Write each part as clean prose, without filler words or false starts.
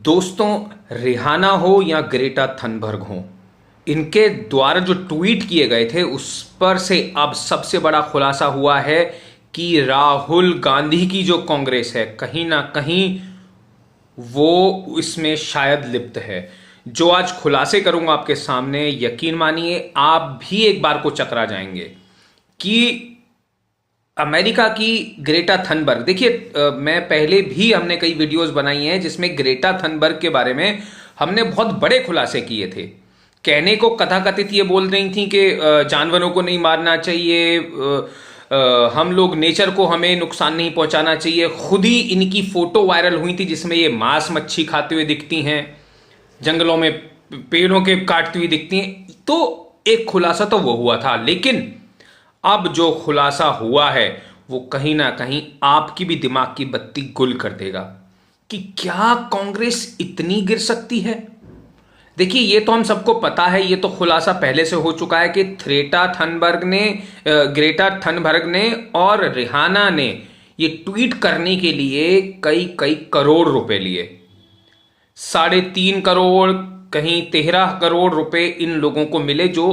दोस्तों, रिहाना हो या ग्रेटा थनबर्ग हो, इनके द्वारा जो ट्वीट किए गए थे उस पर से अब सबसे बड़ा खुलासा हुआ है कि राहुल गांधी की जो कांग्रेस है कहीं ना कहीं वो इसमें शायद लिप्त है। जो आज खुलासे करूंगा आपके सामने, यकीन मानिए आप भी एक बार को चकरा जाएंगे कि अमेरिका की ग्रेटा थनबर्ग। देखिए, मैं पहले भी हमने कई वीडियोस बनाई हैं जिसमें ग्रेटा थनबर्ग के बारे में हमने बहुत बड़े खुलासे किए थे। कहने को कथाकथित ये बोल रही थी कि जानवरों को नहीं मारना चाहिए, हम लोग नेचर को हमें नुकसान नहीं पहुंचाना चाहिए। खुद ही इनकी फोटो वायरल हुई थी जिसमें ये मांस मच्छी खाते हुए दिखती हैं, जंगलों में पेड़ों के काटती हुई दिखती हैं। तो एक खुलासा तो वो हुआ था, लेकिन अब जो खुलासा हुआ है वो कहीं ना कहीं आपकी भी दिमाग की बत्ती गुल कर देगा कि क्या कांग्रेस इतनी गिर सकती है। देखिए, ये तो हम सबको पता है, ये तो खुलासा पहले से हो चुका है कि ग्रेटा थनबर्ग ने और रिहाना ने ये ट्वीट करने के लिए कई कई करोड़ रुपए लिए। 3.5 करोड़, कहीं 13 करोड़ रुपए इन लोगों को मिले जो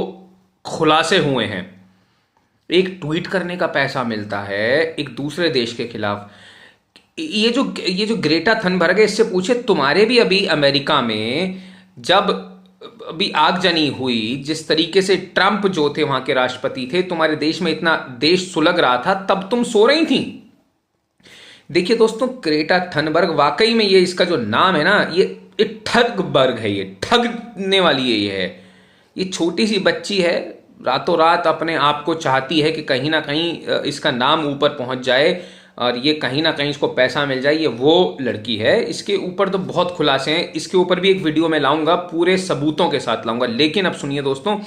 खुलासे हुए हैं। एक ट्वीट करने का पैसा मिलता है एक दूसरे देश के खिलाफ। ये जो ग्रेटा थनबर्ग है, इससे पूछे तुम्हारे भी अभी अमेरिका में जब अभी आगजनी हुई, जिस तरीके से ट्रंप जो थे वहां के राष्ट्रपति थे, तुम्हारे देश में इतना देश सुलग रहा था, तब तुम सो रही थी। देखिए दोस्तों, ग्रेटा थनबर्ग वाकई में, ये इसका जो नाम है ना, ये ठगबर्ग है, ये ठगने वाली है। ये छोटी सी बच्ची है, रातों रात अपने आप को चाहती है कि कहीं ना कहीं इसका नाम ऊपर पहुंच जाए और ये कहीं ना कहीं इसको पैसा मिल जाए। ये वो लड़की है। इसके ऊपर तो बहुत खुलासे हैं, इसके ऊपर भी एक वीडियो में लाऊंगा, पूरे सबूतों के साथ लाऊंगा। लेकिन अब सुनिए दोस्तों,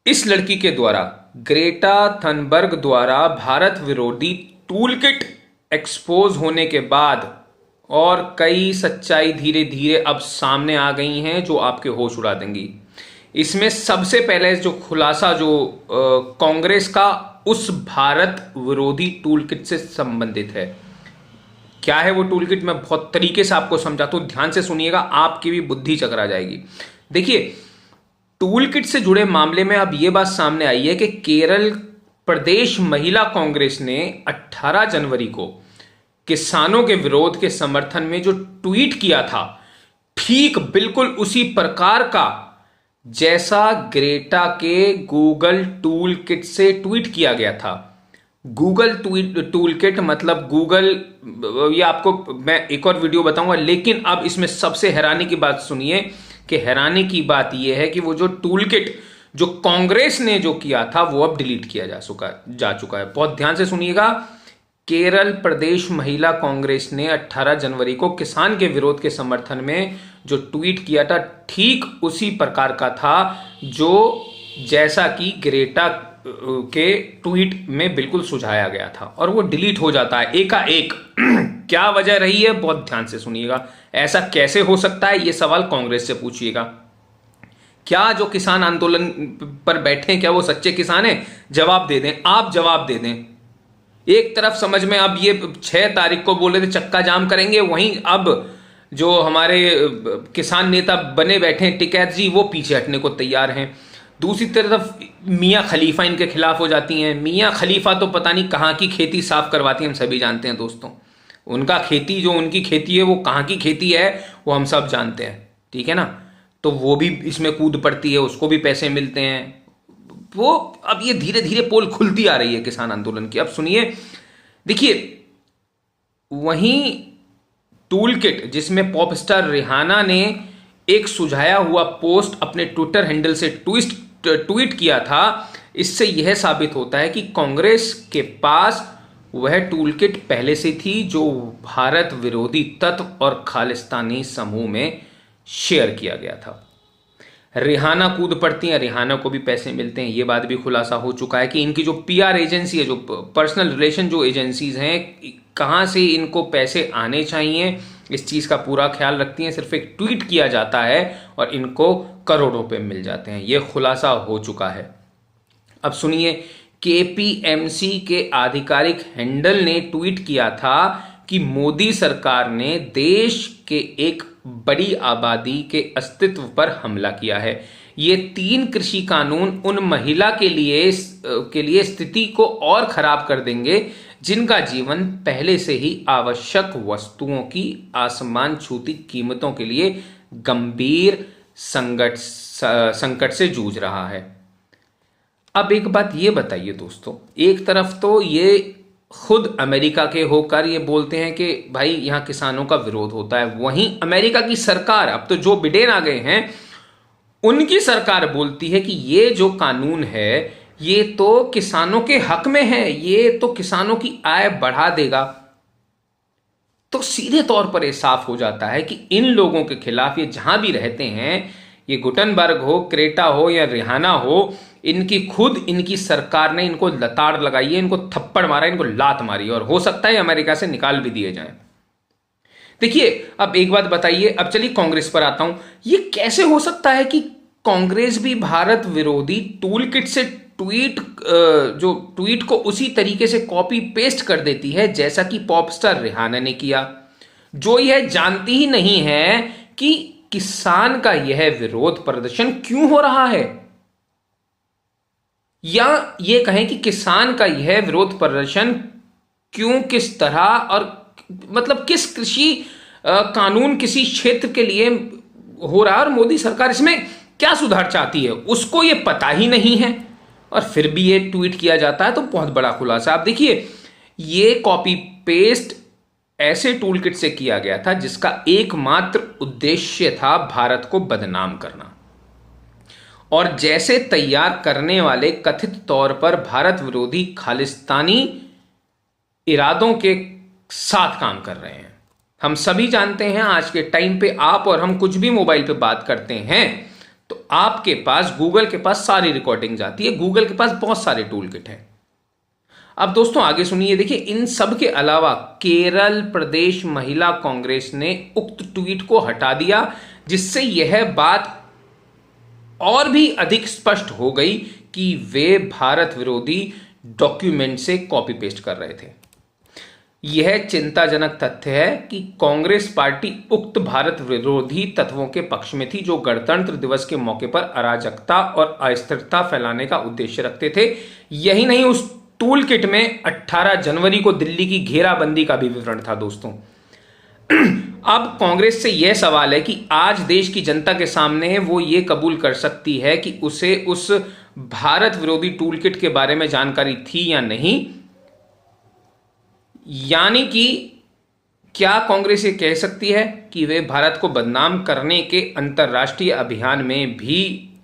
इस लड़की के द्वारा, ग्रेटा थनबर्ग द्वारा भारत विरोधी टूलकिट एक्सपोज होने के बाद और कई सच्चाई धीरे धीरे अब सामने आ गई हैं जो आपके होश उड़ा देंगी। इसमें सबसे पहले जो खुलासा जो कांग्रेस का उस भारत विरोधी टूलकिट से संबंधित है। क्या है वो टूलकिट, मैं बहुत तरीके से आपको समझाता हूं, ध्यान से सुनिएगा, आपकी भी बुद्धि चकरा जाएगी। देखिए, टूलकिट से जुड़े मामले में अब यह बात सामने आई है कि केरल प्रदेश महिला कांग्रेस ने 18 जनवरी को किसानों के विरोध के समर्थन में जो ट्वीट किया था, ठीक बिल्कुल उसी प्रकार का जैसा ग्रेटा के गूगल टूल किट से ट्वीट किया गया था। गूगल टूल किट मतलब गूगल, ये आपको मैं एक और वीडियो बताऊंगा। लेकिन अब इसमें सबसे हैरानी की बात सुनिए कि हैरानी की बात यह है कि वो जो टूल किट जो कांग्रेस ने जो किया था वो अब डिलीट किया जा चुका है। बहुत ध्यान से सुनिएगा। केरल प्रदेश महिला कांग्रेस ने 18 जनवरी को किसान के विरोध के समर्थन में जो ट्वीट किया था, ठीक उसी प्रकार का था जो जैसा कि ग्रेटा के ट्वीट में बिल्कुल सुझाया गया था, और वो डिलीट हो जाता है एकाएक। क्या वजह रही है, बहुत ध्यान से सुनिएगा। ऐसा कैसे हो सकता है, ये सवाल कांग्रेस से पूछिएगा। क्या जो किसान आंदोलन पर बैठे हैं, क्या वो सच्चे किसान हैं? जवाब दे दें, आप जवाब दे दें। एक तरफ समझ में अब ये 6 तारीख को बोले थे चक्का जाम करेंगे, वहीं अब जो हमारे किसान नेता बने बैठे हैं टिकैत जी, वो पीछे हटने को तैयार हैं। दूसरी तरफ मियां खलीफा इनके खिलाफ हो जाती हैं। मियां खलीफा तो पता नहीं कहाँ की खेती साफ करवाती हैं, हम सभी जानते हैं दोस्तों। उनका खेती, जो उनकी खेती है वो कहाँ की खेती है वो हम सब जानते हैं, ठीक है ना। तो वो भी इसमें कूद पड़ती है, उसको भी पैसे मिलते हैं। वो अब ये धीरे धीरे पोल खुलती आ रही है किसान आंदोलन की। अब सुनिए, देखिए, वहीं टूलकिट जिसमें पॉप स्टार रिहाना ने एक सुझाया हुआ पोस्ट अपने ट्विटर हैंडल से ट्वीट किया था, इससे यह साबित होता है कि कांग्रेस के पास वह टूलकिट पहले से थी जो भारत विरोधी तत्व और खालिस्तानी समूह में शेयर किया गया था। रिहाना कूद पड़ती हैं, रिहाना को भी पैसे मिलते हैं। ये बात भी खुलासा हो चुका है कि इनकी जो पीआर एजेंसी है, जो पर्सनल रिलेशन जो एजेंसीज हैं, कहाँ से इनको पैसे आने चाहिए इस चीज़ का पूरा ख्याल रखती हैं। सिर्फ एक ट्वीट किया जाता है और इनको करोड़ों रुपए मिल जाते हैं। ये खुलासा हो चुका है। अब सुनिए, केपीएमसी के आधिकारिक हैंडल ने ट्वीट किया था कि मोदी सरकार ने देश के एक बड़ी आबादी के अस्तित्व पर हमला किया है। ये 3 कृषि कानून उन महिला के लिए स्थिति को और खराब कर देंगे जिनका जीवन पहले से ही आवश्यक वस्तुओं की आसमान छूती कीमतों के लिए गंभीर संकट से जूझ रहा है। अब एक बात ये बताइए दोस्तों, एक तरफ तो ये खुद अमेरिका के होकर ये बोलते हैं कि भाई यहां किसानों का विरोध होता है, वहीं अमेरिका की सरकार, अब तो जो बिडेन आ गए हैं, उनकी सरकार बोलती है कि ये जो कानून है ये तो किसानों के हक में है, ये तो किसानों की आय बढ़ा देगा। तो सीधे तौर पर यह साफ हो जाता है कि इन लोगों के खिलाफ, ये जहां भी रहते हैं, ये गुटनबर्ग हो, क्रेटा हो या रिहाना हो, इनकी सरकार ने इनको लताड़ लगाई है, इनको थप्पड़ मारा, इनको लात मारी, और हो सकता है अमेरिका से निकाल भी दिए जाएं। देखिए, अब एक बात बताइए, अब चलिए कांग्रेस पर आता हूं। ये कैसे हो सकता है कि कांग्रेस भी भारत विरोधी टूल किट से ट्वीट को उसी तरीके से कॉपी पेस्ट कर देती है जैसा कि पॉप स्टार रिहाना ने किया, जो यह जानती ही नहीं है कि किसान का यह विरोध प्रदर्शन क्यों हो रहा है, या यह कहें कि किसान का यह विरोध प्रदर्शन क्यों, किस तरह, और मतलब किस कृषि कानून किसी क्षेत्र के लिए हो रहा है और मोदी सरकार इसमें क्या सुधार चाहती है, उसको यह पता ही नहीं है। और फिर भी ये ट्वीट किया जाता है, तो बहुत बड़ा खुलासा। आप देखिए, ये कॉपी पेस्ट ऐसे टूल किट से किया गया था जिसका एकमात्र उद्देश्य था भारत को बदनाम करना, और जैसे तैयार करने वाले कथित तौर पर भारत विरोधी खालिस्तानी इरादों के साथ काम कर रहे हैं। हम सभी जानते हैं, आज के टाइम पे आप और हम कुछ भी मोबाइल पे बात करते हैं तो आपके पास, गूगल के पास सारी रिकॉर्डिंग जाती है, गूगल के पास बहुत सारे टूल किट हैं। अब दोस्तों आगे सुनिए। देखिए, इन सब के अलावा केरल प्रदेश महिला कांग्रेस ने उक्त ट्वीट को हटा दिया, जिससे यह बात और भी अधिक स्पष्ट हो गई कि वे भारत विरोधी डॉक्यूमेंट से कॉपी पेस्ट कर रहे थे। यह चिंताजनक तथ्य है कि कांग्रेस पार्टी उक्त भारत विरोधी तत्वों के पक्ष में थी, जो गणतंत्र दिवस के मौके पर अराजकता और अस्थिरता फैलाने का उद्देश्य रखते थे। यही नहीं, उस टूल किट में 18 जनवरी को दिल्ली की घेराबंदी का भी विवरण था दोस्तों। अब कांग्रेस से यह सवाल है कि आज देश की जनता के सामने वो ये कबूल कर सकती है कि उसे उस भारत विरोधी टूल किट के बारे में जानकारी थी या नहीं, यानी कि क्या कांग्रेस ये कह सकती है कि वे भारत को बदनाम करने के अंतर्राष्ट्रीय अभियान में भी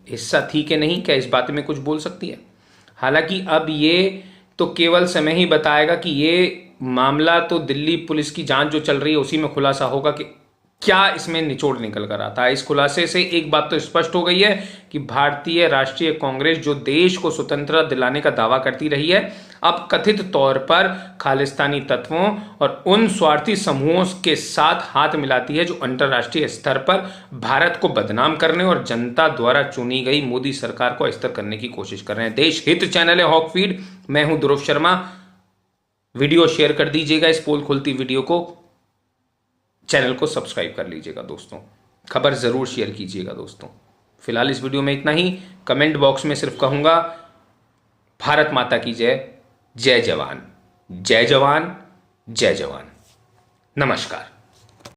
हिस्सा थी कि नहीं? क्या इस बात में कुछ बोल सकती है? हालांकि अब ये तो केवल समय ही बताएगा कि ये मामला तो दिल्ली पुलिस की जांच जो चल रही है उसी में खुलासा होगा कि क्या इसमें निचोड़ निकल कर आता है। इस खुलासे से एक बात तो स्पष्ट हो गई है कि भारतीय राष्ट्रीय कांग्रेस, जो देश को स्वतंत्रता दिलाने का दावा करती रही है, अब कथित तौर पर खालिस्तानी तत्वों और उन स्वार्थी समूहों के साथ हाथ मिलाती है जो अंतर्राष्ट्रीय स्तर पर भारत को बदनाम करने और जनता द्वारा चुनी गई मोदी सरकार को अस्थिर करने की कोशिश कर रहे हैं। देश हित चैनल है हॉक फीड, मैं हूं ध्रुव शर्मा। वीडियो शेयर कर दीजिएगा, इस पोल खुलती वीडियो को, चैनल को सब्सक्राइब कर लीजिएगा दोस्तों, खबर जरूर शेयर कीजिएगा दोस्तों। फिलहाल इस वीडियो में इतना ही। कमेंट बॉक्स में सिर्फ कहूंगा, भारत माता की जय, जय जवान, जय जवान, जय जवान। नमस्कार।